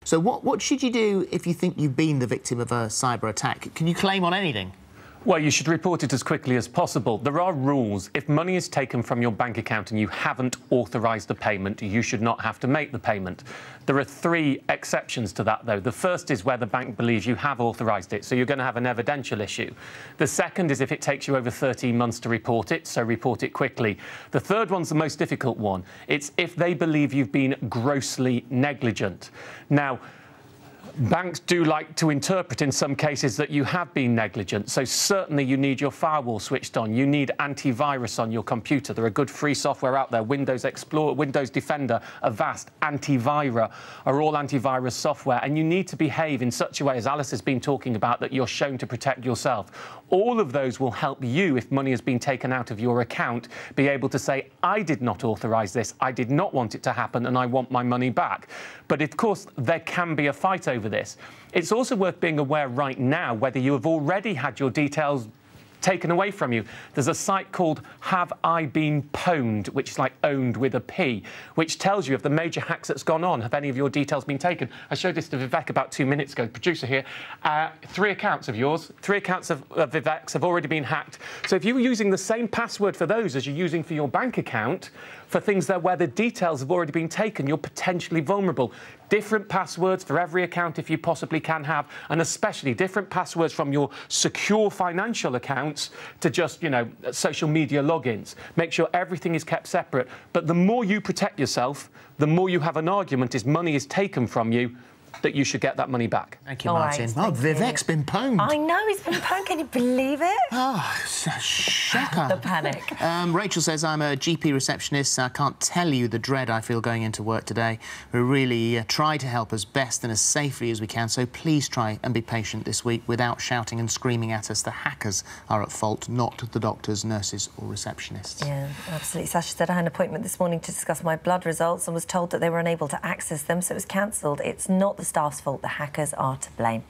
So what should you do if you think you've been the victim of a cyber attack? Can you claim on anything? Well, you should report it as quickly as possible. There are rules. If money is taken from your bank account and you haven't authorised the payment, you should not have to make the payment. There are 3 exceptions to that, though. The first is where the bank believes you have authorised it, so you're going to have an evidential issue. The second is if it takes you over 13 months to report it, so report it quickly. The third one's the most difficult one. It's if they believe you've been grossly negligent. Now, banks do like to interpret in some cases that you have been negligent, so certainly you need your firewall switched on, you need antivirus on your computer. There are good free software out there. Windows Explorer, Windows Defender, Avast, Antivira are all antivirus software, and you need to behave in such a way, as Alice has been talking about, that you're shown to protect yourself. All of those will help you, if money has been taken out of your account, be able to say, I did not authorise this, I did not want it to happen, and I want my money back. But of course, there can be a fight over this. It's also worth being aware right now whether you have already had your details taken away from you. There's a site called Have I Been Pwned, which is like owned with a P, which tells you of the major hacks that's gone on. Have any of your details been taken? I showed this to Vivek about 2 minutes ago, producer here. 3 accounts of yours, 3 accounts of Vivek's have already been hacked. So if you were using the same password for those as you're using for your bank account, for things that where the details have already been taken, you're potentially vulnerable. Different passwords for every account if you possibly can have, and especially different passwords from your secure financial accounts to just, you know, social media logins. Make sure everything is kept separate. But the more you protect yourself, the more you have an argument is money is taken from you, that you should get that money back. Thank you, Martin. Right, Vivek's been pwned. I know, he's been pwned. Can you believe it? Oh, it's a shocker. The panic. Rachel says, I'm a GP receptionist. I can't tell you the dread I feel going into work today. We really try to help as best and as safely as we can, so please try and be patient this week without shouting and screaming at us. The hackers are at fault, not the doctors, nurses or receptionists. Yeah, absolutely. Sasha said I had an appointment this morning to discuss my blood results and was told that they were unable to access them, so it was cancelled. It's not the staff's fault. The hackers are to blame.